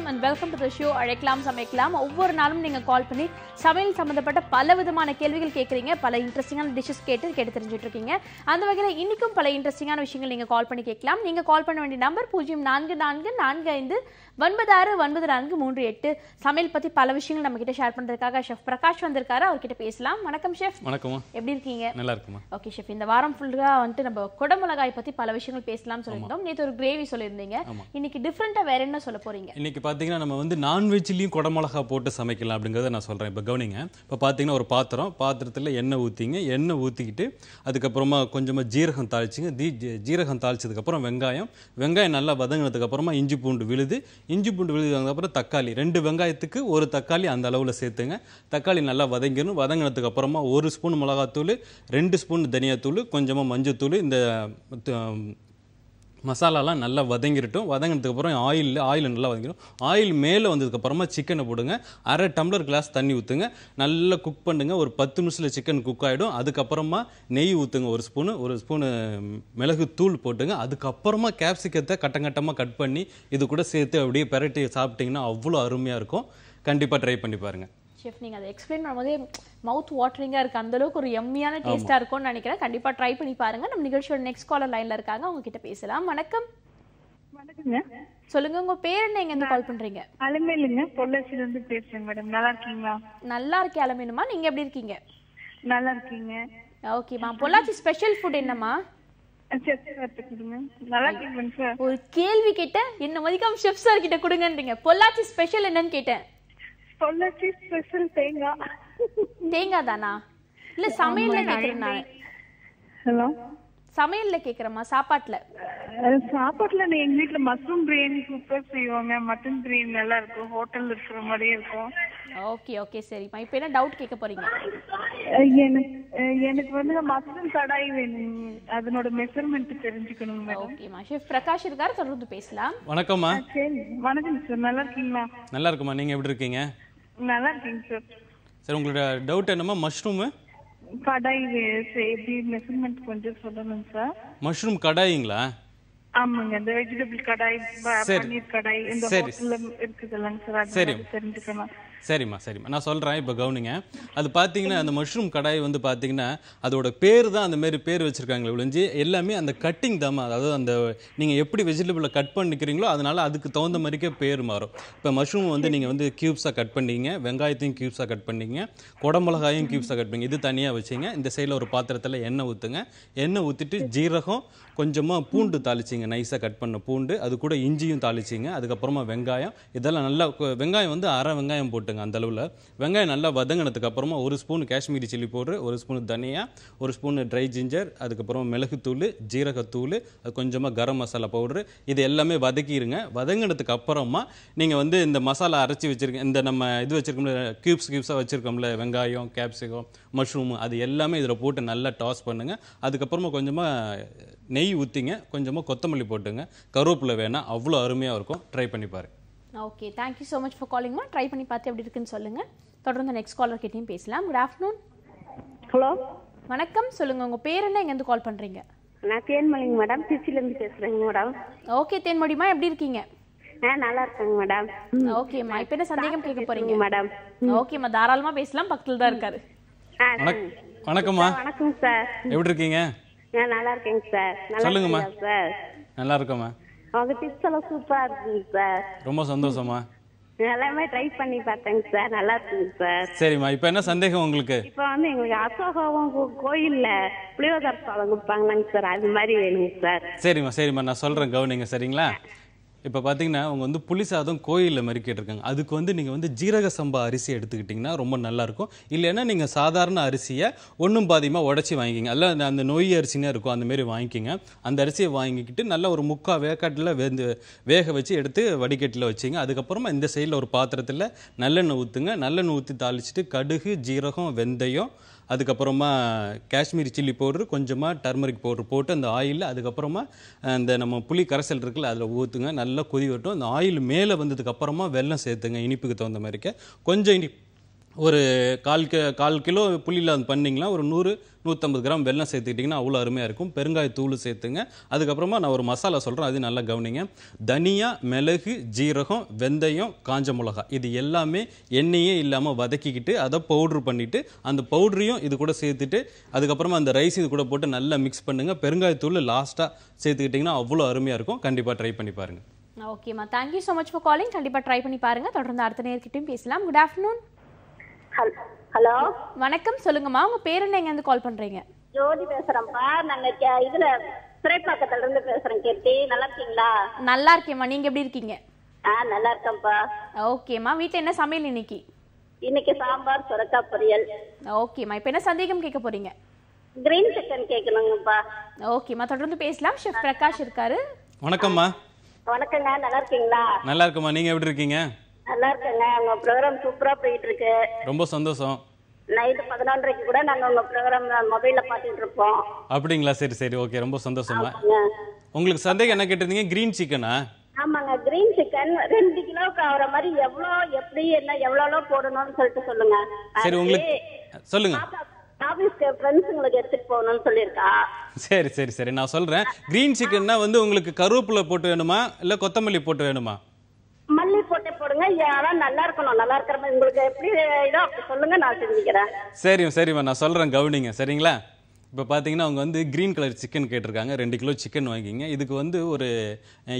வணக்கம் and welcome to the show அழைக்கலாம் சமைக்கலாம். ஒவ்வொரு நாளும் நீங்க கால் பண்ணி சமையல் சம்பந்தப்பட்ட பல விதமான கேள்விகள் கேக்குறீங்க, பல இன்ட்ரெஸ்டிங்கான டிஷஸ் கேட்டு தெரிஞ்சிட்டு இருக்கீங்க. அந்த வகையில இன்னைக்கும் பல இன்ட்ரெஸ்டிங்கான விஷயங்கள் நீங்க கால் பண்ணி கேட்கலாம். நீங்க கால் பண்ண வேண்டிய நம்பர் 0444459438. சமையல் பத்தி பல விஷயங்கள் நம்ம கிட்ட ஷேர் பண்றதுக்காக ஷெஃப் பிரகாஷ் வந்திருக்காரு. அவர்கிட்ட பேசலாம். வணக்கம் ஷெஃப். வணக்கம். எப்படி இருக்கீங்க? நல்லா இருக்குமா. ஓகே ஷெஃப், இந்த வாரம் ஃபுல்லா வந்து நம்ம குடமிளகாய் பத்தி பல விஷயங்கள் பேசலாம்னு சொல்லியிருந்தோம். நேத்து ஒரு கிரேவி சொல்லியிருந்தீங்க. இன்னைக்கு டிஃபரெண்டா வேற என்ன சொல்ல போறீங்க? இன்னைக்கு பாத்தீங்கன்னா நம்ம வந்து நான்வெஜ்லயும் குடமிளகா போட்டு சமைக்கலாம் அப்படிங்கறத நான் சொல்றேன். இப்ப கவனிங்க. இப்ப பாத்தீங்கன்னா ஒரு பாத்திரத்துல எண்ணெய் ஊத்திங்க. எண்ணெய் ஊத்திக்கிட்டு அதுக்கப்புறமா கொஞ்சமா ஜீரகம் தாளிச்சிங்க. ஜீரகம் தாளிச்சதுக்கு அப்புறம் வெங்காயம் நல்லா வதங்கினதுக்கு அப்புறமா இஞ்சி பூண்டு விழுது அப்புறம் தக்காளி 2 வெங்காயத்துக்கு ஒரு தக்காளி அந்த அளவுல சேர்த்துங்க. தக்காளி நல்லா வதங்கிடணும். வதங்கினதுக்கு அப்புறமா 1 ஸ்பூன் மிளகாத்தூள், 2 ஸ்பூன் தனியாத்தூள், கொஞ்சமா மஞ்சத்தூள், இந்த மசாலாலாம் நல்லா வதங்கிடட்டும். வதங்கினதுக்கு அப்புறம் ஆயில் நல்லா வதங்கிடும். ஆயில் மேலே வந்ததுக்கப்புறமா சிக்கனை போடுங்க. 1/2 டம்ளர் கிளாஸ் தண்ணி ஊற்றுங்க. நல்லா குக் பண்ணுங்க. ஒரு 10 நிமிஷத்தில் சிக்கன் குக் ஆகிடும். அதுக்கப்புறமா நெய் ஊற்றுங்க. ஒரு ஸ்பூனு மிளகு தூள் போட்டுங்க. அதுக்கப்புறமா கேப்சிகத்தை கட்டமாக கட் பண்ணி இது கூட சேர்த்து அப்படியே பெரட்டி சாப்பிட்டீங்கன்னா அவ்வளோ அருமையாக இருக்கும். கண்டிப்பாக ட்ரை பண்ணி பாருங்கள். ஷெஃப், நீங்க அதை எக்ஸ்பிளைன் பண்ணும்போதே மவுத் வாட்டரிங்கா இருக்கு. அந்த அளவுக்கு ஒரு எம்மியான டேஸ்டா இருக்கும்னு நினைக்கிறேன். கண்டிப்பா ட்ரை பண்ணி பாருங்க. நம்ம நிகழ்ச்சியோட நெக்ஸ்ட் காலர் லைன்ல இருக்காங்க, அவங்க கிட்ட பேசலாம். வணக்கம். வணக்கங்க. சொல்லுங்க, உங்க பேர் என்ன, எங்க இருந்து கால் பண்றீங்க? அலமேலுங்க, பொள்ளாச்சில இருந்து பேசுறேன் மேடம். நல்லா இருக்கீங்களா? நல்லா இருக்கேன் அலமேலுமா, நீங்க எப்படி இருக்கீங்க? நல்லா இருக்கீங்க. ஓகேமா. பொள்ளாச்சி ஸ்பெஷல் ஃபுட் என்னமா? நல்லா இருக்கீங்க சார். ஒரு கேள்வி கேட்டேன், என்ன மதிக்காம ஷெஃப் சார் கிட்ட கொடுங்கன்றீங்க. பொள்ளாச்சி ஸ்பெஷல் என்னன்னு கேட்டேன். பொள்ளாச்சி ஸ்பெஷல் தேங்காய் தானா? இல்ல சமையல்ல கேக்குறேன் நான். ஹலோ, சமையல்ல கேக்குறேமா? சாப்பாட்டுல எங்க வீட்டுல மஷ்ரூம் பிரியாணி சூப்பர் செய்வாங்க. மட்டன் பிரியாணி நல்லா இருக்கும். ஹோட்டல்ல இருக்கிற மாதிரியே இருக்கும். ஓகே சரிம்மா. இப்போ என்ன டவுட் கேட்க போறீங்க? எனக்கு வந்து மஷ்ரூம் கடாய் வேணும். அதனோட மெஷர்மென்ட் தெரிஞ்சுக்கணும் மேடம். ஓகேமா. ஷெஃப் பிரகாஷ் இருக்காரு, தொடர்ந்து பேசலாம். வணக்கம்மா. சரி, வணக்கம் சார். நல்லா இருக்கீங்களா? நல்லா இருக்குமா. நீங்க எப்படி இருக்கீங்க? நல்லா இருக்கீங்க சார். சார், உங்களோட டவுட் என்னம்மா? மஷ்ரூமு கடாய் எப்படி மெஷர்மென்ட் கொஞ்சம் சொல்லணும் சார். மஷ்ரூம் கடாயிங்களா? ஆமாங்க, இந்த வெஜிடபிள் கடாய், பன்னீர் கடாய் இந்த ஹோட்டல்ல இருக்குதுல்லங்க சார், அது தெரிஞ்சுக்கணும். சரிம்மா. நான் சொல்கிறேன். இப்போ கவனிங்க. அது பார்த்தீங்கன்னா அந்த மஷ்ரூம் கடாய் வந்து பார்த்தீங்கன்னா அதோட பேர் தான் அந்த மாதிரி பேர் வச்சுருக்காங்களே ஒழிஞ்சு எல்லாமே அந்த கட்டிங் தாம்மா. அதாவது அந்த நீங்கள் எப்படி வெஜிடபிளை கட் பண்ணிக்கிறீங்களோ அதனால அதுக்கு தகுந்த மாதிரிக்கே பேர் மாறும். இப்போ மஷ்ரூம் வந்து நீங்கள் வந்து க்யூப்ஸாக கட் பண்ணிங்க, வெங்காயத்தையும் க்யூப்ஸாக கட் பண்ணிங்க, குடமிளகாயும் க்யூப்ஸாக கட் பண்ணிங்க. இது தனியாக வச்சுங்க. இந்த சைடில் ஒரு பாத்திரத்தில் எண்ணெய் ஊற்றுங்க. எண்ணெய் ஊற்றிட்டு ஜீரகம், கொஞ்சமாக பூண்டு தாளிச்சிங்க, நைஸாக கட் பண்ண பூண்டு, அது கூட இஞ்சியும் தாளிச்சிங்க. அதுக்கப்புறமா வெங்காயம், இதெல்லாம் நல்லா வெங்காயம் வந்து 1/2 வெங்காயம் போட்டு அந்த அளவில் வெங்காயம் நல்லா வதங்கினதுக்கு அப்புறமா 1 spoon Kashmiri chilli powder, 1 spoon தனியா, 1 ஸ்பூன் ட்ரை ஜிஞ்சர், அதுக்கப்புறம் மிளகுத்தூள், ஜீரகத்தூள், அது கொஞ்சமாக கரம் மசாலா பவுடர், இது எல்லாமே வதக்கிடுங்க. வதங்கினதுக்கு அப்புறமா நீங்கள் வந்து இந்த மசாலா அரைச்சி வச்சிருக்க இந்த நம்ம இது வச்சிருக்கோம்ல, க்யூப்ஸாக வச்சிருக்கோம்ல, வெங்காயம், கேப்சிகம், மஷ்ரூம், அது எல்லாமே இதில் போட்டு நல்லா டாஸ் பண்ணுங்க. அதுக்கப்புறமா கொஞ்சமாக நெய் ஊற்றிங்க, கொஞ்சமாக கொத்தமல்லி போட்டுங்க, கருவேப்பிலை வேணால், அவ்வளோ அருமையாக இருக்கும். ட்ரை பண்ணி பாருங்க. Okay, thank you so much for காலிங்மா. ட்ரை பண்ணி பார்த்து எப்படி இருக்குன்னு சொல்லுங்க. தொடர்ந்து நெக்ஸ்ட் காலர் கிட்டையும் பேசலாம். Good afternoon. ஹலோ, வணக்கம். சொல்லுங்க, உங்க பேர் என்ன, எங்க இருந்து கால் பண்றீங்க? நான் தேன்மொழிங்க மேடம், திருச்சியில இருந்து பேசுறேங்க மேடம். ஓகே தேன்மொழிமா, எப்படி இருக்கீங்க? நல்லா இருக்கேங்க மேடம். ஓகேம்மா, இப்போ என்ன சந்தேகம் கேட்க போறீங்க? மேடம் ஓகேம்மா, தாராளமா பேசலாம். பக்கத்துல தான் இருக்காரு. வணக்கம்மா. வணக்கம் சார். எப்படி இருக்கீங்க? நல்லா இருக்கேங்க சார். சொல்லுங்கம்மா. சார் நல்லா இருக்கோம்மா. உங்க டிப்ஸ் எல்லாம் சூப்பரா இருக்குங்க சார். ரொம்ப சந்தோஷமா. எல்லாமே ட்ரை பண்ணி பார்த்தேங்க சார், நல்லா இருக்குங்க சார். சரிம்மா, இப்போ என்ன சந்தேகம் உங்களுக்கு? இப்போ வந்து எங்களுக்கு அசோகம் கோயில்ல புளியோதரை சாதம் கொடுப்பாங்களாங்க சார், அது மாதிரி வேணுங்க சார். சரிம்மா, நான் சொல்றேன், கவனிங்க. சரிங்களா? இப்போ பார்த்தீங்கன்னா அவங்க வந்து புளி சாதம் கோயிலில் மாதிரி கேட்டிருக்காங்க. அதுக்கு வந்து நீங்கள் வந்து ஜீரக சம்பா அரிசி எடுத்துக்கிட்டிங்கன்னா ரொம்ப நல்லாயிருக்கும். இல்லைன்னா நீங்கள் சாதாரண அரிசியை ஒன்றும் பாதியமாக உடச்சி வாங்கிக்கிங்க. அல்ல அந்த நொய் அரிசினே இருக்கும், அந்தமாரி வாங்கிக்கிங்க. அந்த அரிசியை வாங்கிக்கிட்டு நல்லா ஒரு 3/4 வேக்காட்டில் வேக வச்சு எடுத்து வடிகட்டில் வச்சிங்க. அதுக்கப்புறமா இந்த சைடில் ஒரு பாத்திரத்தில் நல்லெண்ணெய் ஊற்றுங்க. நல்லெண்ணெய் ஊற்றி தாளிச்சிட்டு கடுகு, ஜீரகம், வெந்தயம், அதுக்கப்புறமா காஷ்மீரி சில்லி பவுடர், கொஞ்சமாக டர்மரிக் பவுடர் போட்டு அந்த ஆயிலில், அதுக்கப்புறமா அந்த நம்ம புளி கரைசல் இருக்குல்ல அதில் ஊற்றுங்க. நல்லா கொதி வரட்டும். அந்த ஆயில் மேலே வந்ததுக்கப்புறமா வெல்லம் சேர்த்துங்க, இனிப்புக்கு தகுந்த மாதிரிக்க. கொஞ்சம் ஒரு 1/4 கிலோ புளியில் அது பண்ணிங்கன்னா ஒரு 100-150 கிராம் வெல்லம் சேர்த்துக்கிட்டிங்கன்னா அவ்வளோ அருமையாக இருக்கும். பெருங்காயத்தூள் சேர்த்துங்க. அதுக்கப்புறமா நான் ஒரு மசாலா சொல்கிறேன், அது நல்லா கவனிங்க. தனியா, மிளகு, ஜீரகம், வெந்தயம், காஞ்ச மிளகா இது எல்லாமே எண்ணெயே இல்லாமல் வதக்கிக்கிட்டு அதை பவுட்ரு பண்ணிவிட்டு அந்த பவுட்ரையும் இது கூட சேர்த்துட்டு அதுக்கப்புறமா அந்த ரைஸ் இது கூட போட்டு நல்லா மிக்ஸ் பண்ணுங்கள். பெருங்காயத்தூள் லாஸ்ட்டாக சேர்த்துக்கிட்டிங்கன்னா அவ்வளோ அருமையாக இருக்கும். கண்டிப்பாக ட்ரை பண்ணி பாருங்கள். ஓகேம்மா, thank you so much for calling. கண்டிப்பாக ட்ரை பண்ணி பாருங்கள். தொடர்ந்து அடுத்த நேர்கிட்டையும் பேசலாம். Good afternoon. ஹலோ, வணக்கம், சொல்லுங்கம்மா. உங்க பேர் என்ன, எங்கேருந்து கால் பண்றீங்க? ஜோதி பேசுறேன்ப்பா. நாங்க இதுல திரைப்பாக்கத்துல இருந்து பேசுறேன். கீர்த்தி, நல்லா இருக்கீங்களா? நல்லா இருக்கேம்மா, நீங்க எப்படி இருக்கீங்க? நல்லா இருக்கேன்ப்பா. ஓகேம்மா, வீட்டில் என்ன சமையல் இன்னைக்கு? இன்னைக்கு சாம்பார், சுரக்காய் பொரியல். ஓகேம்மா, இப்போ என்ன சந்தேகம் கேட்க போறீங்க? கிரீன் சிக்கன் கேட்கணுங்கப்பா. ஓகேம்மா, தொடர்ந்து பேசலாம். ஷெஃப் பிரகாஷ் இருக்காரு. வணக்கம்மா. வணக்கங்க, நல்லா இருக்கீங்களா? நல்லா இருக்குமா, நீங்கள் எப்படி இருக்கீங்க? நல்லா இருக்கேங்க. உங்க ப்ரோக்ராம் சூப்பரா போயிட்டு இருக்கு. ரொம்ப சந்தோஷம். நைட்டு 11:30 கூட நாங்க உங்க ப்ரோக்ராம் மொபைல்ல பாத்துட்டு இருப்போம். அப்படிங்களா? சரி சரி, ஓகே, ரொம்ப சந்தோஷமா. உங்களுக்கு சந்தேகம் என்ன கேட்டிருந்தீங்க? கிரீன் சிக்கனா? ஆமாங்க, கிரீன் சிக்கன் 2 கிலோக்கு ஆகிற மாதிரி எப்படி என்ன எவ்வளோ போடணும்னு சொல்லிட்டு சொல்லுங்க. சரி, உங்களுக்கு சொல்லுங்க. ஆபீஸ்க்கு ஃப்ரெண்ட்ஸுங்களுக்கு எடுத்துட்டு போகணும்னு சொல்லியிருக்கா. சரி சரி சரி, நான் சொல்றேன். கிரீன் சிக்கன்னா வந்து உங்களுக்கு கருவேப்பிலை போட்டு வேணுமா இல்ல கொத்தமல்லி போட்டு வேணுமா? மல்லி போட்டு போடுங்க. அதான் நல்லா இருக்கணும். நல்லா இருக்கிற மாதிரி உங்களுக்கு எப்படி இதோ அப்படி சொல்லுங்க, நான் செஞ்சுக்கிறேன். சரிம்மா, நான் சொல்றேன், கவனிங்க. சரிங்களா? இப்போ பார்த்தீங்கன்னா அவங்க வந்து கிரீன் கலர் சிக்கன் கேட்டிருக்காங்க. 2 கிலோ சிக்கன் வாங்கிக்கிங்க. இதுக்கு வந்து ஒரு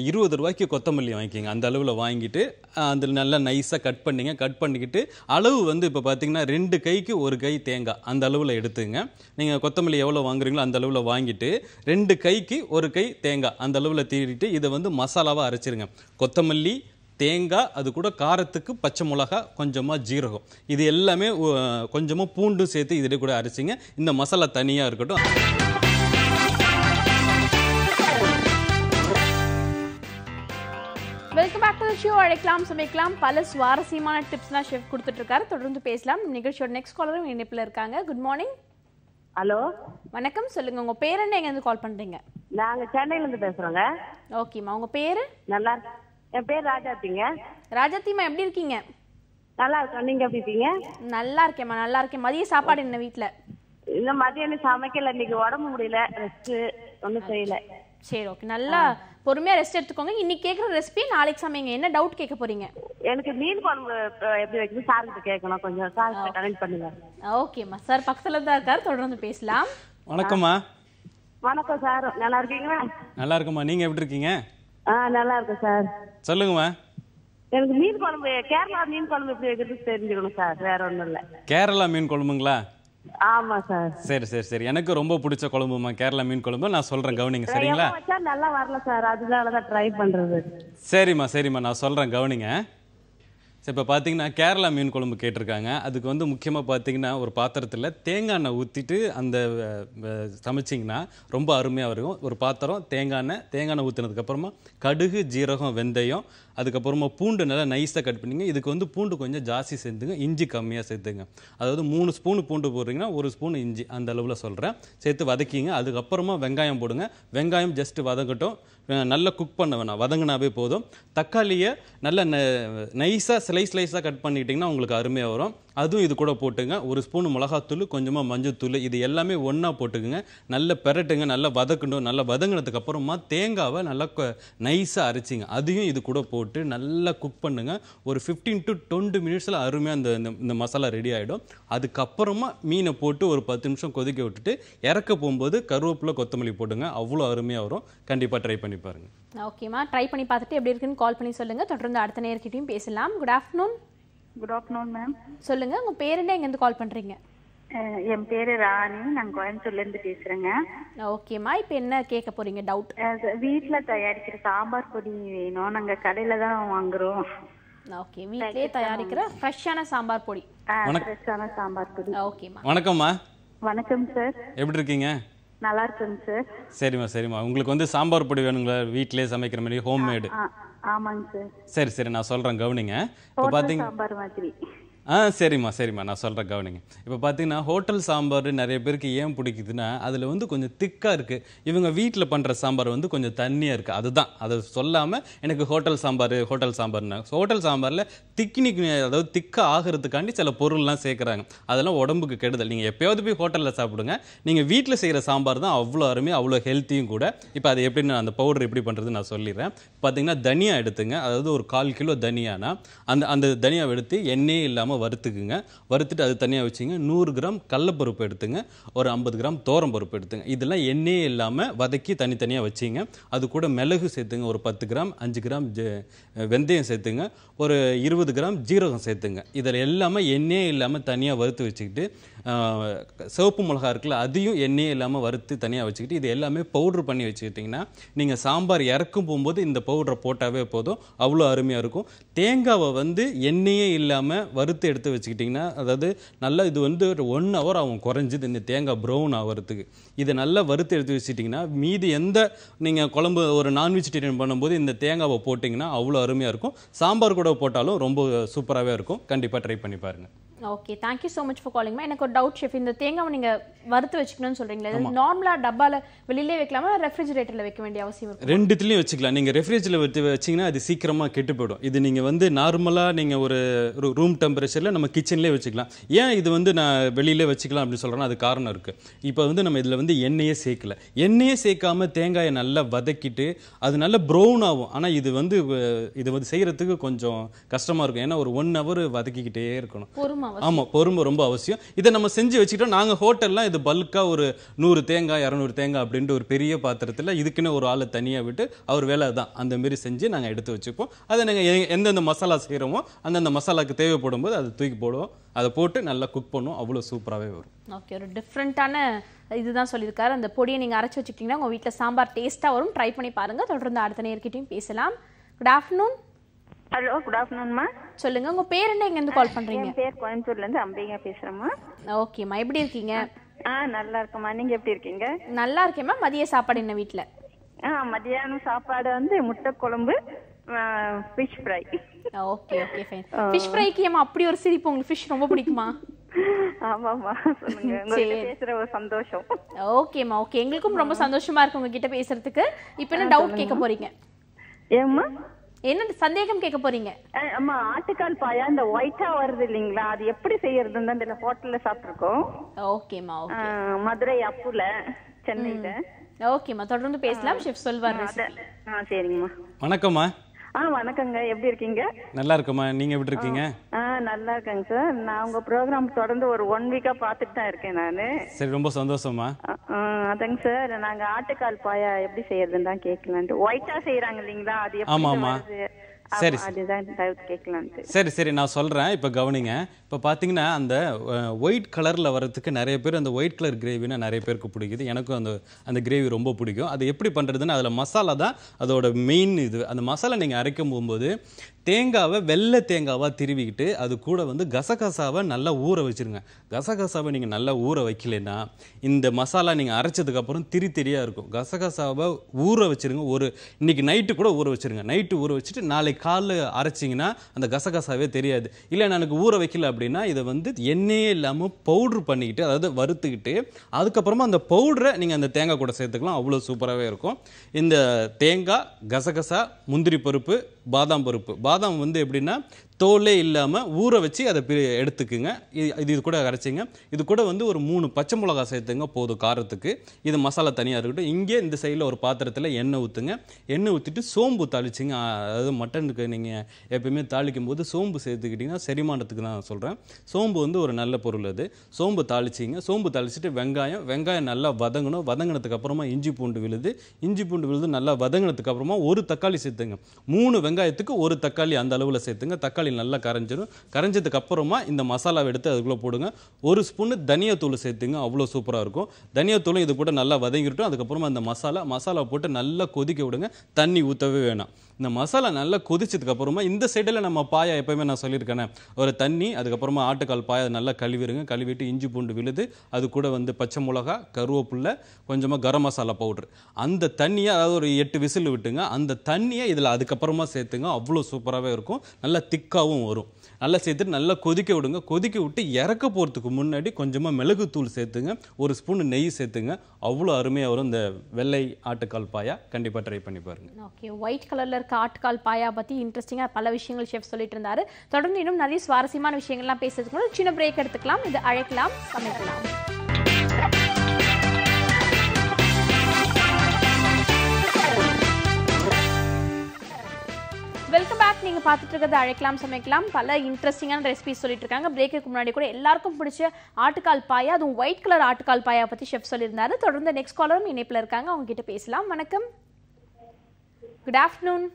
20 ரூபாய்க்கு கொத்தமல்லி வாங்கிக்கிங்க. அந்த அளவில் வாங்கிட்டு அதில் நல்லா நைஸாக கட் பண்ணிங்க. கட் பண்ணிக்கிட்டு அளவு வந்து இப்போ பார்த்தீங்கன்னா 2 கைக்கு 1 கை தேங்காய் அந்த அளவில் எடுத்துங்க. நீங்கள் கொத்தமல்லி எவ்வளோ வாங்குறீங்களோ அந்த அளவில் வாங்கிட்டு 2 கைக்கு 1 கை தேங்காய் அந்த அளவில் தீரிட்டு இதை வந்து மசாலாவாக அரைச்சிருங்க. கொத்தமல்லி, தேங்காய், அது கூட காரத்துக்கு பச்சை மிளகா, கொஞ்சமாக ஜீரகம், இது எல்லாமே கொஞ்சமாக பூண்டும் சேர்த்து இதில் கூட அரைச்சிங்க. இந்த மசாலா தனியாக இருக்கட்டும். Welcome back to the show. அழைக்கலாம் சமைக்கலாம், பல சுவாரஸ்யமான டிப்ஸ்லாம் ஷெஃப் கொடுத்துட்டு இருக்காரு. தொடர்ந்து பேசலாம். நிகழ்ச்சியோட நெக்ஸ்ட் காலரும் இணைப்பில் இருக்காங்க. Good morning. ஹலோ, வணக்கம், சொல்லுங்க. உங்க பேர் என்ன, எங்கேருந்து கால் பண்றீங்க? நாங்க சென்னையில இருந்து பேசுறோங்க. ஓகேம்மா, உங்க பேரு? நல்லா, என் பேர் ராஜாத்திங்க. ராஜாத்திமா, எப்படி இருக்கீங்க? நல்லா இருக்கோம். நீங்க எப்படி இருக்கீங்க? நல்லா இருக்கேம்மா, நல்லா இருக்கேன். மதிய சாப்பாடு என்ன வீட்டுல? இல்ல, மதியம் சமைக்கல. இன்னைக்கு உடம்பு முடியல, ரெஸ்ட், ஒன்னும் செய்யல. சரி, ஓகே, நல்லா பொறுமையா ரெஸ்ட் எடுத்துக்கோங்க. இன்னைக்கு கேட்குற ரெசிபி நாளைக்கு சமைங்க. என்ன டவுட் கேட்க போறீங்க? எனக்கு மீன் குழம்பு எப்படி வைக்கணும் சார் கிட்ட கேட்கணும். கொஞ்சம் சார் கிட்ட கனெக்ட் பண்ணுங்க. ஓகேம்மா, சார் பக்கத்துல தான் இருக்காரு. தொடர்ந்து பேசலாம். வணக்கம்மா. வணக்கம் சார், நல்லா இருக்கீங்களா? நல்லா இருக்குமா, நீங்க எப்படி இருக்கீங்க? நல்லா இருக்கேன் சார். சொல்லுங்கம்மா. எனக்கு மீன் குழம்பு, கேரளா மீன் குழம்பு எப்படி வைக்கிறது தெரிஞ்சுக்கணும் சார், வேற ஒண்ணும் இல்ல. கேரளா மீன் குழம்புங்களா? ஆமா சார். சரி சரி சரி, எனக்கு ரொம்ப பிடிச்ச குழம்புமா கேரளா மீன் குழம்பு. நான் சொல்றேன், கவனிங்க. சரிங்களா? வச்சா நல்லா வரல சார், அதனாலதான் ட்ரை பண்றது. சரிம்மா, நான் சொல்றேன், கவனிங்க. சரி, இப்போ பார்த்தீங்கன்னா கேரளா மீன் குழம்பு கேட்டிருக்காங்க. அதுக்கு வந்து முக்கியமாக பார்த்தீங்கன்னா ஒரு பாத்திரத்தில் தேங்காய் எண்ணெய் ஊற்றிட்டு அந்த சமைச்சிங்கன்னா ரொம்ப அருமையாக இருக்கும். ஒரு பாத்திரம் தேங்காய் எண்ணெய் ஊற்றினதுக்கப்புறமா கடுகு, ஜீரகம், வெந்தயம், அதுக்கப்புறமா பூண்டு நல்லா நைஸாக கட் பண்ணிங்க. இதுக்கு வந்து பூண்டு கொஞ்சம் ஜாஸ்தி சேர்த்துங்க, இஞ்சி கம்மியாக சேர்த்துங்க. அதாவது 3 ஸ்பூன் பூண்டு போடுறீங்கன்னா 1 ஸ்பூன் இஞ்சி அந்த அளவில் சொல்கிறேன், சேர்த்து வதக்கிங்க. அதுக்கப்புறமா வெங்காயம் போடுங்க. வெங்காயம் ஜஸ்ட்டு வதங்கட்டும், நல்லா குக் பண்ண வேணாம், வதங்கினாவே போதும். தக்காளியை நல்லா நைஸாக ஸ்லைஸாக கட் பண்ணிக்கிட்டிங்கன்னா உங்களுக்கு அருமையாக வரும். அதுவும் இது கூட போட்டுங்க. 1 ஸ்பூன் மிளகாத்தூள், கொஞ்சமாக மஞ்சத்தூள், இது எல்லாமே ஒன்றா போட்டுக்குங்க. நல்லா பெரட்டுங்க, நல்லா வதக்கணும். நல்லா வதங்கினதுக்கு அப்புறமா தேங்காவை நல்லா நைஸாக அரைச்சிங்க. அதையும் இது கூட போட்டு நல்லா குக் பண்ணுங்க. ஒரு 15 to 20 மினிட்ஸில் அருமையாக இந்த மசாலா ரெடி ஆகிடும். அதுக்கப்புறமா மீனை போட்டு ஒரு 10 நிமிஷம் கொதிக்க விட்டுட்டு இறக்க போகும்போது கருவேப்பிலை, கொத்தமல்லி போட்டுங்க. அவ்வளோ அருமையாக வரும். கண்டிப்பாக ட்ரை பண்ணி பாருங்க. ஓகேம்மா, ட்ரை பண்ணி பார்த்துட்டு எப்படி இருக்குன்னு கால் பண்ணி சொல்லுங்க. தொடர்ந்து அடுத்த நேர்கிட்டையும் பேசலாம். Good afternoon. Good afternoon ma'am. சொல்லுங்க, உங்க பேர் என்ன, எங்கேருந்து கால் பண்றீங்க? என் பேரு ராணி, நான் கோயம்புத்தூர்ல இருந்து பேசுறேங்க. ஓகேம்மா, இப்போ என்ன கேட்க போறீங்க டவுட்? வீட்டுல தயாரிக்கிற சாம்பார் பொடி வேணும், நாங்க கடையில தான் வாங்குறோம். ஓகே, வீட்லயே தயாரிக்கிற ஃப்ரெஷ்ஷான சாம்பார் பொடி. ஃப்ரெஷ்ஷான சாம்பார் பொடி. ஓகேம்மா. வணக்கம்மா. வணக்கம் சார். எப்படி இருக்கீங்க? நல்லா இருக்குங்க சார். சரிம்மா, உங்களுக்கு வந்து சாம்பார் பொடி வேணுங்களா? வீட்டிலே சமைக்கிற மாதிரி ஹோம்மேடு? ஆமாங்க சார். சரி, நான் சொல்கிறேன், கவனிங்க. இப்போ பார்த்தீங்க சாம்பார் மாதிரி. சரிம்மா சரிம்மா நான் சொல்கிறேன் கவனிங்க. இப்போ பார்த்தீங்கன்னா ஹோட்டல் சாம்பார் நிறைய பேருக்கு ஏன் பிடிக்குதுன்னா அதில் வந்து கொஞ்சம் திக்காக இருக்குது. இவங்க வீட்டில் பண்ணுற சாம்பார் வந்து கொஞ்சம் தண்ணியாக இருக்குது. அதுதான் அதை சொல்லாமல் எனக்கு ஹோட்டல் சாம்பார்னா ஹோட்டல் சாம்பாரில் திக்கினிக்கு அதாவது திக்காக ஆகிறதுக்காண்டி சில பொருள்லாம் சேர்க்குறாங்க. அதெல்லாம் உடம்புக்கு கெடுதல். நீங்கள் எப்போயாவது போய் ஹோட்டலில் சாப்பிடுங்க. நீங்கள் வீட்டில் செய்கிற சாம்பார் தான் அவ்வளோ அருமையாக அவ்வளோ ஹெல்த்தியும் கூட. இப்போ அது எப்படி நான் அந்த பவுடர் எப்படி பண்ணுறது நான் சொல்லிடுறேன். பார்த்தீங்கன்னா தனியா எடுத்துங்க. அதாவது ஒரு 1/4 கிலோ தனியானா அந்த தனியாவை எடுத்து எண்ணெயே இல்லாமல் வறுத்துக்குங்க. வறுத்துட்டு அது தனியாக வச்சுங்க. 100 கிராம் கடலப்பருப்பு எடுத்துங்க. ஒரு 50 கிராம் தோரம்பருப்பு எடுத்துங்க. இதெல்லாம் எண்ணெயே இல்லாமல் வதக்கி தனித்தனியாக வச்சிங்க. அது கூட மிளகு சேர்த்துங்க. ஒரு 10 கிராம் 5 கிராம் வெந்தயம் சேர்த்துங்க. ஒரு 20 கிராம் ஜீரகம் சேர்த்துங்க. இதில் எல்லாமே எண்ணெயே இல்லாமல் தனியாக வறுத்து வச்சுக்கிட்டு சிவப்பு மிளகா இருக்குல்ல அதையும் எண்ணெயே இல்லாமல் வறுத்து தனியாக வச்சுக்கிட்டு இது எல்லாமே பவுட்ரு பண்ணி வச்சுக்கிட்டிங்கன்னா நீங்கள் சாம்பார் இறக்கும் போகும்போது இந்த பவுடரை போட்டாவே போதும். அவ்வளோ அருமையாக இருக்கும். தேங்காவை வந்து எண்ணெயே இல்லாமல் வறுத்து எடுத்து வச்சுக்கிட்டிங்கன்னா அதாவது நல்லா இது வந்து ஒரு 1 hour ஆகும் குறைஞ்சது இந்த தேங்காய் ப்ரௌன் ஆகிறதுக்கு. இதை நல்லா வறுத்து எடுத்து வச்சுட்டிங்கன்னா மீதி எந்த நீங்கள் குழம்பு ஒரு நான் வெஜிடேரியன் பண்ணும்போது இந்த தேங்காவை போட்டிங்கன்னா அவ்வளோ அருமையாக இருக்கும். சாம்பார் கூட போட்டாலும் ரொம்ப சூப்பராகவே இருக்கும். கண்டிப்பாக ட்ரை பண்ணி பாருங்கள். Okay, thank you so much for calling. எனக்கு ஒரு டவுட் ஷெஃப், இந்த தேங்காவை நீங்கள் வறுத்து வச்சுக்கணும்னு சொல்கிறீங்களா? நார்மலாக டப்பாவில் வெளியிலே வைக்கலாமா ரெஃப்ரிஜரேட்டரில் வைக்க வேண்டிய அவசியம் இருக்கும்? ரெண்டுத்துலையும் வச்சுக்கலாம். நீங்கள் ரெஃப்ரிஜரேட்டரில் வச்சிங்கன்னா அது சீக்கிரமாக கெட்டு போயிடும். இது நீங்கள் வந்து நார்மலாக நீங்கள் ஒரு ரூம் டெம்பரேச்சரில் நம்ம கிச்சன்லேயே வச்சுக்கலாம். ஏன் இது வந்து நான் வெளியிலே வச்சுக்கலாம் அப்படின்னு சொல்கிறேன்னா அது காரணம் இருக்குது. இப்போ வந்து நம்ம இதில் வந்து எண்ணெயே சேர்க்கல. எண்ணெயே சேர்க்காமல் தேங்காயை நல்லா வதக்கிட்டு அது நல்லா ப்ரௌன் ஆகும். ஆனால் இது வந்து செய்கிறதுக்கு கொஞ்சம் கஷ்டமாக இருக்கும். ஏன்னா ஒரு 1 hour வதக்கிக்கிட்டே இருக்கணும். ஆமாம், பொறுமை ரொம்ப அவசியம். இதை நம்ம செஞ்சு வச்சுக்கிட்டோம். நாங்கள் ஹோட்டல்லாம் இது பல்காக ஒரு 100 தேங்காய் 200 தேங்காய் அப்படின்ட்டு ஒரு பெரிய பாத்திரத்தில் இதுக்குன்னு ஒரு ஆளை தனியாக விட்டு அவர் வேலை தான் அந்த மாரி செஞ்சு நாங்கள் எடுத்து வச்சுப்போம். அதை நாங்கள் எந்தெந்த மசாலா செய்கிறோமோ அந்தந்த மசாலாவுக்கு தேவைப்படும் போது அதை தூக்கி போடுவோம். அதை போட்டு நல்லா குக் பண்ணுவோம். அவ்வளோ சூப்பராகவே வரும். ஓகே, ஒரு டிஃப்ரெண்ட்டான இதுதான் சொல்லியிருக்காரு. அந்த பொடியை நீங்கள் அரைச்சி வச்சுக்கிட்டிங்கன்னா உங்கள் வீட்டில் சாம்பார் டேஸ்ட்டாக வரும். ட்ரை பண்ணி பாருங்கள். தொடர்ந்து அடுத்த நேர்கிட்டையும் பேசலாம். Good afternoon. ஹலோ, குட் ஆஃப்டர்நூன்மா. சொல்லுங்க, உங்க பேர் என்ன, எங்க இருந்து கால் பண்றீங்க? என் பேர் கோயம்புத்தூர்ல இருந்து அம்பிகா பேசுறேம்மா. ஓகேம்மா, எப்படி இருக்கீங்க? நல்லா இருக்கேம்மா. நீங்க எப்படி இருக்கீங்க? நல்லா இருக்கேம்மா. மதிய சாப்பாடு என்ன வீட்ல? மதியானம் சாப்பாடு வந்து முட்டை குழம்பு, fish fry. Okay okay fine. Fish ஃப்ரைக்கு ஏமா அப்படி ஒரு சிரிப்பு? உங்களுக்கு ஃபிஷ் ரொம்ப பிடிக்குமா? ஆமாம்மா, சொல்லுங்க. உங்ககிட்ட பேசுற ஒரு சந்தோஷம். ஓகேம்மா, ஓகே. எங்களுக்கும் ரொம்ப சந்தோஷமா இருக்கு உங்ககிட்ட பேசுறதுக்கு. இப்போ என்ன டவுட் கேட்க போறீங்க? ஏம்மா, என்ன சந்தேகம் கேட்க போறீங்க? அம்மா, ஆட்டுக்கால் பாயா இந்த ஒயிட்டா வருது இல்லீங்களா, அது எப்படி செய்யறதுன்னு இந்த ஹோட்டல்ல சாப்பிட்டுருக்கோம். ஓகேம்மா, ஓகே. மதுரை அப்புல, சென்னையில. ஓகேம்மா, தொடர்ந்து பேசலாம். ஷெஃப் சொல்வார். சரிங்கம்மா. வணக்கம்மா. வணக்கங்க. எப்படி இருக்கீங்க? நல்லா இருக்கம்மா. நீங்க எப்படி இருக்கீங்க? நல்லா இருக்கேங்க சார். நான் உங்க ப்ரோக்ராம் தொடர்ந்து ஒரு 1 வீக்கா பாத்துட்டு தான் இருக்கேன் நானு. சரி, ரொம்ப சந்தோஷமா. அதங்க சார், நாங்க ஆட்டுக்கால் பாயா எப்படி செய்யறதுன்னு தான் கேட்கலான்ட்டு. ஒயிட்டா செய்யறாங்க இல்லீங்களா, அது எப்படி? ஆமாமா. சரி சரி சரி நான் சொல்கிறேன். இப்போ கவனிங்க. இப்போ பார்த்தீங்கன்னா அந்த ஒயிட் கலரில் வரதுக்கு நிறைய பேர் அந்த ஒயிட் கலர் கிரேவினா நிறைய பேருக்கு பிடிக்குது. எனக்கும் அந்த கிரேவி ரொம்ப பிடிக்கும். அது எப்படி பண்ணுறதுன்னு அதில் மசாலா தான் அதோட மெயின் இது. அந்த மசாலா நீங்கள் அரைக்கும் போகும்போது தேங்காவை வெள்ளை தேங்காவாக திருவிக்கிட்டு அது கூட வந்து கசகசாவை நல்லா ஊற வச்சுருங்க. கசகசாவை நீங்கள் நல்லா ஊற வைக்கலைன்னா இந்த மசாலா நீங்கள் அரைச்சதுக்கப்புறம் திரியாக இருக்கும். கசகசாவை ஊற வச்சுருங்க. இன்னைக்கு நைட்டு கூட ஊற வச்சுருங்க. நைட்டு ஊற வச்சுட்டு நாளைக்கு காலைல அரைச்சிங்கன்னா அந்த கசகசாவே தெரியாது. இல்லை எனக்கு ஊற வைக்கல அப்படின்னா இதை வந்து எண்ணெயே இல்லாமல் பவுட்ரு பண்ணிக்கிட்டு, அதாவது வறுத்துக்கிட்டு அதுக்கப்புறமா அந்த பவுடரை நீங்கள் அந்த தேங்காய் கூட சேர்த்துக்கலாம். அவ்வளோ சூப்பராகவே இருக்கும். இந்த தேங்காய், கசகசா, முந்திரி பருப்பு, பாதாம் பருப்பு. பாதாம் வந்து எப்படின்னா தோலே இல்லாமல் ஊற வச்சு அதை எடுத்துக்குங்க. இது கூட அரைச்சிங்க. இது கூட வந்து ஒரு 3 பச்சை மிளகா சேர்த்துங்க போதும் காரத்துக்கு. இது மசாலா தனியாக இருக்கட்டும். இங்கே இந்த சைடில் ஒரு பாத்திரத்தில் எண்ணெய் ஊற்றுங்க. எண்ணெய் ஊற்றிட்டு சோம்பு தாளிச்சிங்க. அதாவது மட்டனுக்கு நீங்கள் எப்பயுமே தாளிக்கும் போது சோம்பு சேர்த்துக்கிட்டிங்கன்னா செரிமானத்துக்கு தான் சொல்கிறேன். சோம்பு வந்து ஒரு நல்ல பொருள். அது சோம்பு தாளிச்சிங்க. சோம்பு தாளிச்சிட்டு வெங்காயம் நல்லா வதங்கணும். வதங்கினதுக்கு அப்புறமா இஞ்சி பூண்டு விழுது நல்லா வதங்கினதுக்கு அப்புறமா ஒரு தக்காளி சேர்த்துங்க. 3 வெங்காயத்துக்கு 1 தக்காளி அந்த அளவில் சேர்த்துங்க. தக்காளி நல்லா கரைஞ்சிடும். கரைஞ்சதுக்கு அப்புறமா இந்த மசாலாவை எடுத்து அதுக்குள்ளே போடுங்க. 1 ஸ்பூன் தனியாத்தூள் சேர்த்துங்க. அவ்வளோ சூப்பராக இருக்கும். தனியாத்தூளும் இது கூட நல்லா வதங்கிட்டோம். அதுக்கப்புறமா இந்த மசாலா போட்டு நல்லா கொதிக்க விடுங்க. தண்ணி ஊற்றவே வேணாம். இந்த மசாலா நல்லா கொதிச்சதுக்கு அப்புறமா இந்த சைடில் நம்ம பாயா எப்பயுமே நான் சொல்லியிருக்கேனே ஒரு தண்ணி, அதுக்கப்புறமா ஆட்டுக்கால் பாயா நல்லா கழுவிடுங்க. கழுவிட்டு இஞ்சி பூண்டு விழுது, அது கூட வந்து பச்சை மிளகா, கருவேப்பிலை, கொஞ்சமாக கரம் மசாலா பவுடர், அந்த தண்ணியை அதாவது ஒரு 8 விசில் விட்டுங்க. அந்த தண்ணியை இதில் அதுக்கப்புறமா சேர்த்துங்க. அவ்வளோ சூப்பராகவே இருக்கும். நல்லா திக்காகவும் வரும். நல்லா சேர்த்துட்டு நல்லா கொதிக்க விடுங்க. கொதிக்க விட்டு இறக்க போகிறதுக்கு முன்னாடி கொஞ்சமாக மிளகுத்தூள் சேர்த்துங்க, 1 ஸ்பூன் நெய் சேர்த்துங்க. அவ்வளோ அருமையாக வரும் இந்த வெள்ளை ஆட்டுக்கால் பாயா. கண்டிப்பாக ட்ரை பண்ணி பாருங்க. ஓகே, ஒயிட் கலர்ல இருக்க ஆட்டுக்கால் பாயா பத்தி இன்ட்ரெஸ்டிங்கா பல விஷயங்கள் ஷெஃப் சொல்லிட்டு இருந்தாரு. தொடர்ந்து இன்னும் நிறைய சுவாரஸ்யமான விஷயங்கள்லாம் பேசுறதுக்கு முன்னாடி சின்ன பிரேக் எடுத்துக்கலாம். இது அழைக்கலாம் சமைக்கலாம். Welcome back. நீங்க பார்த்துட்டு இருக்கிறது அழைக்கலாம் சமைக்கலாம். பல இன்ட்ரெஸ்டிங்கான ரெசிபிஸ் சொல்லிட்டு இருக்காங்க. பிரேக்குக்கு முன்னாடி கூட எல்லாருக்கும் பிடிச்ச ஆட்டுக்கால் பாயா, அதுவும் ஒயிட் கலர் ஆட்டுக்கால் பாயா பத்தி ஷெஃப் சொல்லியிருந்தாரு. தொடர்ந்து நெக்ஸ்ட் காலரும் இணைப்பில் இருக்காங்க, அவங்க கிட்ட பேசலாம். வணக்கம், குட் ஆஃப்டர்நூன்.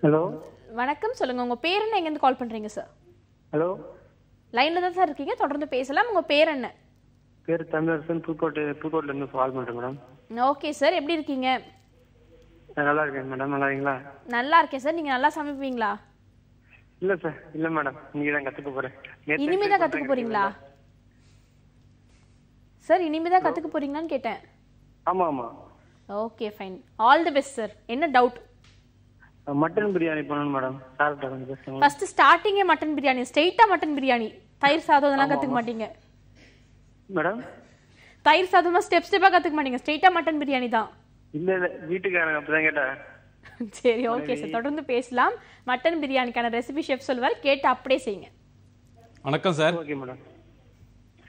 ஹலோ வணக்கம், சொல்லுங்க உங்க பேர் என்ன, எங்க இருந்து கால் பண்றீங்க சார்? ஹலோ, லைன்ல தான் சார் இருக்கீங்க, தொடர்ந்து பேசலாம். உங்க பேர் என்ன? பேர் தமிழரசன், புதுக்கோட்டையில இருந்து கால் பண்றேன் மேடம். ஓகே சார், எப்படி இருக்கீங்க? நல்லா இருக்கேன் மேடம். நல்லா இருக்கீங்களா? நல்லா இருக்கேன் சார். நீங்க நல்லா சமைப்பீங்களா? இல்ல சார், இல்ல மேடம், நீங்க தான் கத்துக்க போறேன். இனிமே தான் கத்துக்க போறீங்களா சார்? இனிமே தான் கத்துக்க போறீங்களான்னு கேட்டேன். ஆமா ஆமா. Okay fine, all the best sir. என்ன டவுட்? மட்டன் பிரியாணி பண்ணணும் மேடம். சார்ட்ட கொஞ்சம் பேசுங்க. ஃபர்ஸ்ட் ஸ்டார்டிங்கே மட்டன் பிரியாணி, ஸ்ட்ரைட்டா மட்டன் பிரியாணி. தயிர் சாதம் அதெல்லாம் கத்துக்க மாட்டீங்க மேடம்? தயிர் சாதமா ஸ்டெப் ஸ்டெப்பா கத்துக்க மாட்டீங்க, ஸ்ட்ரைட்டா மட்டன் பிரியாணி தான். இல்ல இல்ல, வீட்டுக்காரங்க அப்படிதான் கேட்டா. சரி, ஓகே சார், தொடர்ந்து பேசலாம். மட்டன் பிரியாணிக்கான ரெசிபி ஷெஃப் சொல்வார், கேட்டு அப்படியே செய்யுங்க. வணக்கம் சார். Okay madam.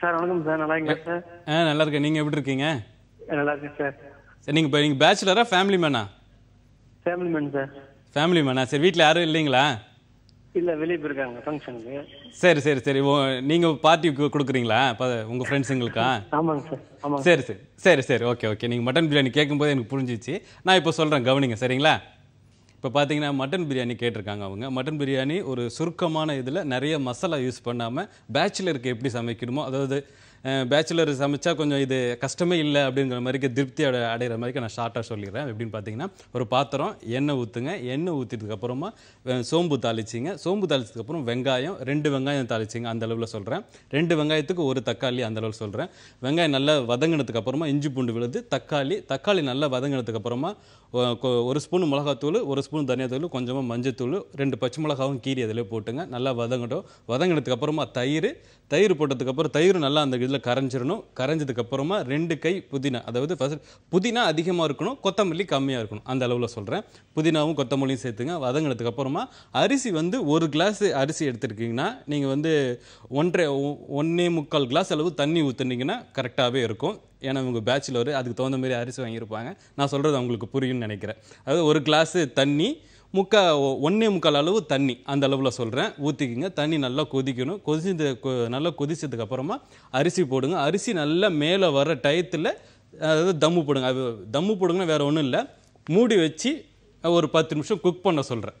சார் வணக்கம் சார், நல்லா இருக்கீங்களா சார்? நல்லா இருக்கேன். நீங்கள் எப்படி இருக்கீங்க? நல்லா இருக்கேன் சார். சரி, நீங்கள் பேச்சுலரா ஃபேமிலி மேனா? Family man sir. ஃபேமிலி மேனா? சரி, வீட்டில் யாரும் இல்லைங்களா? இல்ல, வெளியே போயிருக்காங்க ஃபங்க்ஷனுக்கு. சரி சரி சரி. நீங்கள் பார்ட்டி கொடுக்குறீங்களா உங்கள் ஃப்ரெண்ட்ஸுங்களுக்கா? ஆமாங்க சார், ஆமாங்க. சரி சரி சரி சரி, ஓகே ஓகே. நீங்கள் மட்டன் பிரியாணி கேட்கும்போது எனக்கு புரிஞ்சிச்சு. நான் இப்போ சொல்கிறேன், கவனிங்க சரிங்களா? இப்போ பார்த்தீங்கன்னா மட்டன் பிரியாணி கேட்டிருக்காங்க அவங்க. மட்டன் பிரியாணி ஒரு சுருக்கமான இதில் நிறைய மசாலா யூஸ் பண்ணாமல் பேச்சுலருக்கு எப்படி சமைக்கணுமோ, அதாவது பேச்சுலர் சமைச்சா கொஞ்சம் இது கஷ்டமே இல்லை அப்படிங்கிற மாதிரிக்கு திருப்தி அடைகிற மாதிரிக்கு நான் ஷார்ட்டாக சொல்லிடுறேன். எப்படின்னு பார்த்தீங்கன்னா, ஒரு பாத்திரம் எண்ணெய் ஊற்றுங்க. எண்ணெய் ஊற்றினதுக்கப்புறமா சோம்பு தாளிச்சிங்க. சோம்பு தாளிச்சதுக்கப்புறம் வெங்காயம் 2 வெங்காயம் தாளிச்சிங்க. அந்த அளவில் சொல்கிறேன். 2 வெங்காயத்துக்கு 1 தக்காளி, அந்த அளவில் சொல்கிறேன். வெங்காயம் நல்லா வதங்கினதுக்கப்புறமா இஞ்சி பூண்டு விழுது, தக்காளி நல்லா வதங்கினதுக்கப்புறமா 1 ஸ்பூன் மிளகாத்தூள், 1 ஸ்பூன் தனியாத்தூள், கொஞ்சமாக மஞ்சத்தூள், 2 பச்சை மிளகாவும் கீரி அதில் போட்டுங்க. நல்லா வதங்கட்டும். வதங்கினதுக்கப்புறமா தயிர் போட்டதுக்கப்புறம் தயிர் நல்லா அந்த இதில் கரைஞ்சிடணும். கரைஞ்சதுக்கப்புறமா 2 கை புதினா, அதாவது ஃபர்ஸ்ட் புதினா அதிகமாக இருக்கணும், கொத்தமல்லி கம்மியாக இருக்கணும், அந்த அளவில் சொல்கிறேன். புதினாவும் கொத்தமல்லியும் சேர்த்துங்க. வதங்கினதுக்கப்புறமா அரிசி 1 கிளாஸ் அரிசி எடுத்துருக்கீங்கன்னா நீங்கள் 1.25 கிளாஸ் அளவு தண்ணி ஊற்றுனீங்கன்னா கரெக்டாகவே இருக்கும். ஏன்னா உங்கள் பேச்சுலர் அதுக்கு தகுந்த மாதிரி அரிசி வாங்கியிருப்பாங்க. நான் சொல்கிறது அவங்களுக்கு புரியும்னு நினைக்கிறேன். அதாவது 1 கிளாஸு தண்ணி 1.25 அளவு தண்ணி, அந்த அளவில் சொல்கிறேன், ஊற்றிக்கிங்க. தண்ணி நல்லா கொதிக்கணும். நல்லா கொதிச்சதுக்கப்புறமா அரிசி போடுங்க. அரிசி நல்லா மேலே வர டயத்தில் அதாவது தம்மு போடுங்க. தம்மு போடுங்கன்னா வேறு ஒன்றும் இல்லை, மூடி வச்சு ஒரு 10 நிமிஷம் குக் பண்ண சொல்கிறேன்.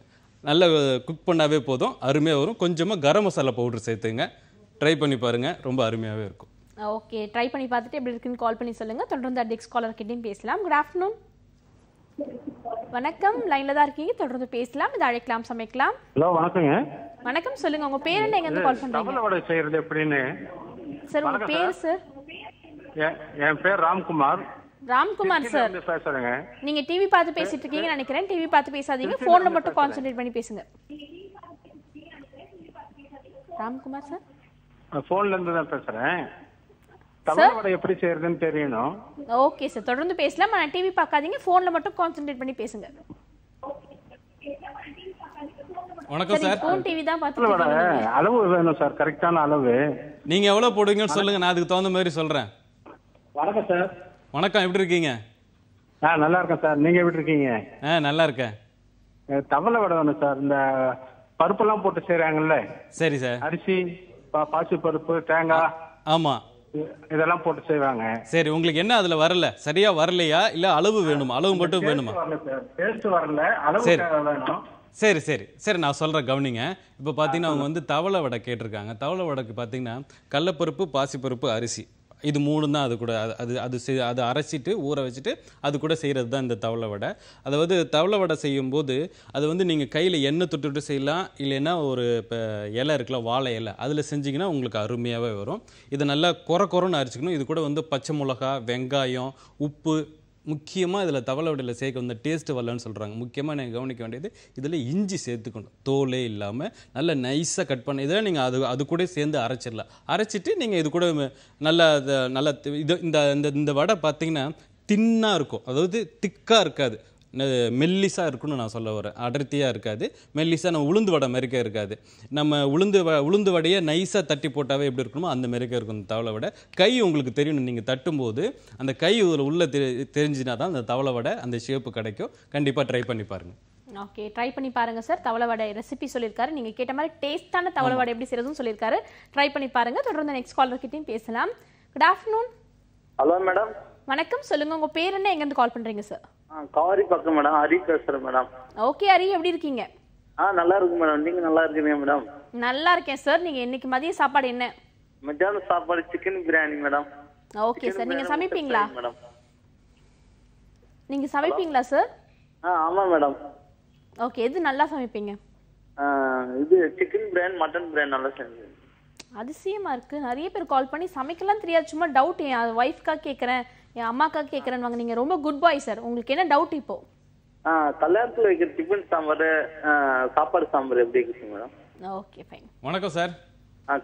நல்லா குக் பண்ணாவே போதும், அருமையாக வரும். கொஞ்சமாக கரம் மசாலா பவுடர் சேர்த்துங்க. ட்ரை பண்ணி பாருங்கள், ரொம்ப அருமையாகவே இருக்கும். ஓகே, ட்ரை பண்ணி பார்த்துட்டு எப்படி இருக்குன்னு கால் பண்ணி சொல்லுங்க. தொடர்ந்து நெக்ஸ்ட் காலர் கிட்டையும் பேசலாம். Good afternoon. வணக்கம், லைன்ல தான் இருக்கீங்க, தொடர்ந்து பேசலாம். இது அழைக்கலாம் சமைக்கலாம். ஹலோ, வணக்கங்க. வணக்கம், சொல்லுங்க உங்க பேர் என்ன, எங்க இருந்து கால் பண்றீங்க? தவளை வடை செய்யறது எப்படின்னு. சார் உங்க பேர் சார்? என் பேர் ராம்குமார். ராம்குமார் சார், பேசுறேங்க. நீங்க டிவி பார்த்து பேசிட்டு இருக்கீங்கன்னு நினைக்கிறேன். டிவி பார்த்து பேசாதீங்க, போன்ல மட்டும் கான்சென்ட்ரேட் பண்ணி பேசுங்க. ராம்குமார் சார், போன்ல இருந்து தான் பேசுறேன். தவளை வடை எப்படி செய்யறதுன்னு தெரியணும். ஓகே சார், தொடர்ந்து பேசலாம். ஆனா டிவி பார்க்காதீங்க, போன்ல மட்டும் கான்சென்ட்ரேட் பண்ணி பேசுங்க. வணக்கம் சார். போன் டிவி தான் பார்த்துட்டு அளவு வேணும் சார், கரெக்டான அளவு. நீங்க எவ்வளவு போடுவீங்கன்னு சொல்லுங்க, நான் அதுக்கு தகுந்த மாதிரி சொல்றேன். வணக்கம் சார். வணக்கம், எப்படி இருக்கீங்க? நல்லா இருக்கேன் சார், நீங்க எப்படி இருக்கீங்க? நல்லா இருக்கேன். தவளை வடை வேணும் சார். இந்த பருப்பெல்லாம் போட்டு செய்யறாங்கல்ல. சரி சார். அரிசி, பாசி பருப்பு, தேங்காய், ஆமா, இதெல்லாம் போட்டு செய்வாங்க. சரி, உங்களுக்கு என்ன அதுல வரல, சரியா வரலையா, இல்ல அளவு வேணுமா? அளவு மட்டும் வேணுமா? டேஸ்ட் வரல, அளவு வேணும். சரி சரி சரி, நான் சொல்கிறேன், கவனிங்க. இப்போ பார்த்தீங்கன்னா அவங்க தவளை வடை கேட்டிருக்காங்க. தவளை வடைக்கு பார்த்தீங்கன்னா கடலைப்பருப்பு, பாசிப்பருப்பு, அரிசி, இது 3 தான். அது கூட அது அரைச்சிட்டு ஊற வச்சுட்டு அது கூட செய்கிறது தான் இந்த தவளை வடை. அதாவது தவளை வடை செய்யும்போது அது நீங்கள் கையில் எண்ணெய் தொட்டுட்டு செய்யலாம், இல்லைன்னா ஒரு இப்போ இலை இருக்குல்ல, வாழை இலை, அதில் செஞ்சிங்கன்னா உங்களுக்கு அருமையாகவே வரும். இதை நல்லா கொரன்னு அரைச்சிக்கணும். இது கூட பச்சை மிளகா, வெங்காயம், உப்பு, முக்கியமாக இதில் தவளை வடையில் சேர்க்க வந்து டேஸ்ட்டு வரலன்னு சொல்கிறாங்க. முக்கியமாக நீங்கள் கவனிக்க வேண்டியது இதில் இஞ்சி சேர்த்துக்கணும். தோலே இல்லாமல் நல்லா நைஸாக கட் பண்ணி இதில் நீங்கள் அது கூட சேர்ந்து அரைச்சிடலாம். அரைச்சிட்டு நீங்கள் இது கூட நல்லா இது இந்த வடை பார்த்தீங்கன்னா தின்னாக இருக்கும், அதாவது திக்காக இருக்காது, மெல்லிஸாக இருக்குன்னு நான் சொல்ல வரேன். அடர்த்தியாக இருக்காது, மெல்லிஸாக நம்ம உளுந்து வடை மெரிக்க இருக்காது. நம்ம உளுந்து வடையை நைஸாக தட்டி போட்டாவே எப்படி இருக்கணுமோ அந்த மெரிக்க இருக்கும் இந்த தவளை வடை. கை உங்களுக்கு தெரியணும், நீங்கள் தட்டும்போது அந்த கை உள்ளே தெரிஞ்சுனா தான் அந்த தவளை வடை அந்த ஷேப்பு கிடைக்கும். கண்டிப்பாக ட்ரை பண்ணி பாருங்கள். ஓகே, ட்ரை பண்ணி பாருங்க சார். தவளை வடை ரெசிபி சொல்லியிருக்காரு, நீங்கள் கேட்ட மாதிரி டேஸ்டான தவளை வடை எப்படி செய்யறதுன்னு சொல்லியிருக்காரு. ட்ரை பண்ணி பாருங்க. தொடர்ந்து நெக்ஸ்ட் காலர் கிட்டையும் பேசலாம். Good afternoon. Hello madam. வணக்கம், சொல்லுங்க உங்க பேர் என்ன, எங்க இருந்து கால் பண்றீங்க சார்? காரி பக்கம் மேடம், ஹரி பேசுறேன் மேடம். ஓகே ஹரி, எப்படி இருக்கீங்க? நல்லா இருக்கு மேடம். நீங்க நல்லா இருக்கீங்க மேடம்? நல்லா இருக்கேன் சார். நீங்க இன்னைக்கு மதிய சாப்பாடு என்ன? மத்தியான சாப்பாடு chicken biryani madam. Okay sir. நீங்க சமைப்பீங்களா? நீங்க சமைப்பீங்களா சார்? ஆமா மேடம். ஓகே, எது நல்லா சமைப்பீங்க? இது சிக்கன் பிரியாணி, மட்டன் பிரியாணி நல்லா சமைப்பேன். அதிசயமா இருக்கு, நிறைய பேர் கால் பண்ணி சமைக்கலாம் தெரியாது, சும்மா டவுட், என் ஒய்ஃப்காக கேட்கறேன், என் அம்மாக்காக கேட்கறேன்னு வாங்க. நீங்க ரொம்ப குட் பாய் சார். உங்களுக்கு என்ன டவுட் இப்போ? கல்யாணத்துல வைக்கிற டிஃபன் சாம்பார், சாப்பாடு சாம்பார் எப்படி இருக்கு மேடம்? Okay fine. வணக்கம் சார்.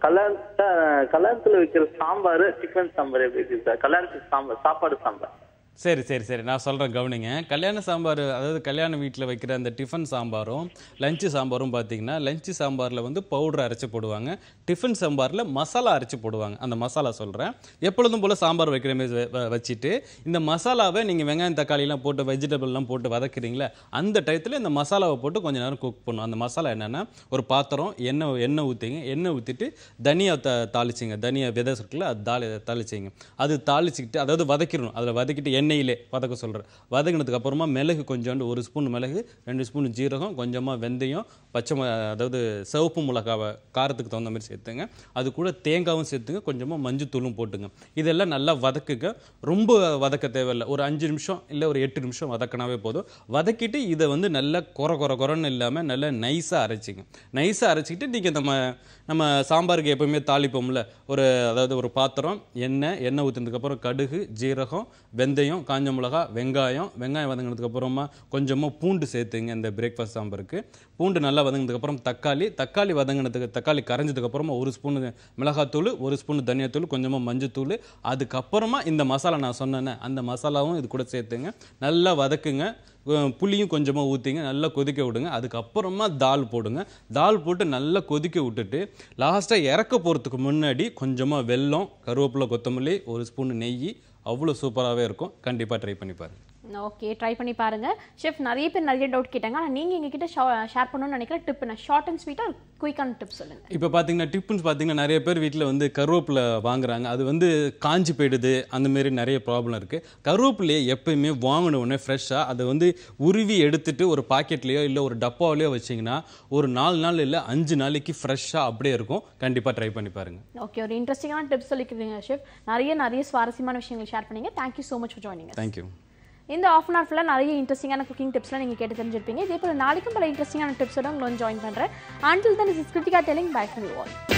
கல்யாணத்துல வைக்கிற சாம்பார், சிக்கன் சாம்பார் எப்படி இருக்கு சார்? கல்யாணத்துக்கு சாம்பார், சாப்பாடு சாம்பார். சரி சரி சரி, நான் சொல்கிறேன் கவனிங்க. கல்யாண சாம்பார், அதாவது கல்யாண வீட்டில் வைக்கிற அந்த டிஃபன் சாம்பாரும் லஞ்சு சாம்பாரும் பார்த்தீங்கன்னா, லஞ்சு சாம்பாரில் வந்து பவுடர் அரைச்சி போடுவாங்க, டிஃபன் சாம்பாரில் மசாலா அரைச்சி போடுவாங்க. அந்த மசாலா சொல்கிறேன். எப்பொழுதும் போல் சாம்பார் வைக்கிற மாதிரி வச்சுட்டு இந்த மசாலாவை நீங்கள் வெங்காயம் தக்காளிலாம் போட்டு வெஜிடபிள்லாம் போட்டு வதக்குறீங்களே, அந்த டயத்தில் இந்த மசாலாவை போட்டு கொஞ்சம் நேரம் குக் பண்ணணும். அந்த மசாலா என்னென்னா, ஒரு பாத்திரம் எண்ணெய் ஊற்றிங்க. எண்ணெய் ஊற்றிட்டு தனியா தாளிச்சிங்க. தனியா விதை இருக்குல்ல, அது தாளிச்சிங்க. அது தாளிச்சிக்கிட்டு, அதாவது வதக்கிடணும். அதில் வதக்கிட்டு எண்ணெயிலே வதக்க சொல்கிறேன். வதக்கினதுக்கு அப்புறமா மிளகு கொஞ்சோண்டு, 1 ஸ்பூன் மிளகு, 2 ஸ்பூன் ஜீரகம், கொஞ்சமாக வெந்தயம், அதாவது சிவப்பு மிளகாவை காரத்துக்கு தகுந்த மாதிரி சேர்த்துங்க. அது கூட தேங்காயும் சேர்த்துங்க, கொஞ்சமாக மஞ்சத்தூளும் போட்டுங்க. இதெல்லாம் நல்லா வதக்குங்க. ரொம்ப வதக்க தேவையில்லை, ஒரு 5 நிமிஷம் இல்லை ஒரு 8 நிமிஷம் வதக்கினாவே போதும். வதக்கிட்டு இதை வந்து நல்லா குறைன்னு இல்லாமல் நல்லா நைஸாக அரைச்சிங்க. நைஸாக அரைச்சிக்கிட்டு நீங்கள் நம்ம சாம்பாருக்கு எப்போவுமே தாளிப்போம்ல, அதாவது ஒரு பாத்திரம், எண்ணெய் ஊற்றினதுக்கப்புறம் கடுகு, ஜீரகம், வெந்தயம், காஞ்ச மிளகா, வெங்காயம் வதங்கினதுக்கப்புறமா கொஞ்சமாக பூண்டு சேர்த்துங்க. இந்த பிரேக்ஃபாஸ்ட் சாம்பாருக்கு பூண்டு நல்லா வதங்கினதுக்கப்புறம் தக்காளி கரைஞ்சதுக்கப்புறமா 1 ஸ்பூன் மிளகாத்தூள், 1 ஸ்பூன் தனியாத்தூள், கொஞ்சமாக மஞ்சத்தூள், அதுக்கப்புறமா இந்த மசாலா நான் சொன்னேன்னே அந்த மசாலாவும் இது கூட சேர்த்துங்க. நல்லா வதக்குங்க. புளியும் கொஞ்சமாக ஊற்றிங்க. நல்லா கொதிக்க விடுங்க. அதுக்கப்புறமா தால் போடுங்க. தால் போட்டு நல்லா கொதிக்க விட்டுட்டு லாஸ்ட்டாக இறக்க போகிறதுக்கு முன்னாடி கொஞ்சமாக வெல்லம், கருவேப்பிலை, கொத்தமல்லி, 1 ஸ்பூன் நெய், அவ்வளோ சூப்பராகவே இருக்கும். கண்டிப்பாக ட்ரை பண்ணி பாருங்க. ஓகே, ட்ரை பண்ணி பாருங்க. ஷெஃப், நிறைய பேர் நிறைய டவுட் கேட்டாங்க. ஆனால் நீங்கள் எங்ககிட்ட ஷேர் பண்ணணும்னு நினைக்கிற டிப் என்ன? ஷார்ட் அண்ட் ஸ்வீட்டாக குயிக்கான டிப் சொல்லுங்கள். இப்போ பார்த்தீங்கன்னா, டிப்னு பார்த்தீங்கன்னா, நிறைய பேர் வீட்டில் வந்து கருவேப்பிலை வாங்குறாங்க. அது வந்து காஞ்சி போயிடுது, அந்தமாரி நிறைய ப்ராப்ளம் இருக்குது. கருவேப்பிலையை எப்பயுமே வாங்கின உடனே ஃப்ரெஷ்ஷாக அதை வந்து உருவி எடுத்துட்டு ஒரு பாக்கெட்லேயோ இல்லை ஒரு டப்பாவிலையோ வச்சிங்கன்னா ஒரு 4 நாள் இல்லை 5 நாளைக்கு ஃப்ரெஷ்ஷாக அப்படியே இருக்கும். கண்டிப்பாக ட்ரை பண்ணி பாருங்கள். ஓகே, ஒரு இன்ட்ரெஸ்டிங்கான டிப்ஸ் சொல்லிக்கிறீங்க ஷெஃப். நிறைய சுவாரஸ்யமான விஷயங்கள் ஷேர் பண்ணீங்க. Thank you so much for joining. Thank you. இந்த ஆஃப் அன் ஹவர் ஃபுல்லாக நிறைய இன்ட்ரெஸ்டிங்கான குக்கிங் டிப்ஸ்லாம் நீங்கள் கேட்டு தெரிஞ்சிருப்பீங்க. இதே போல் நாளைக்கும் பல இன்ட்ரெஸ்டிங்கான டிப்ஸோட உங்களை ஜாயின் பண்ணுறேன். Until then, this is Kritika telling bye from you all.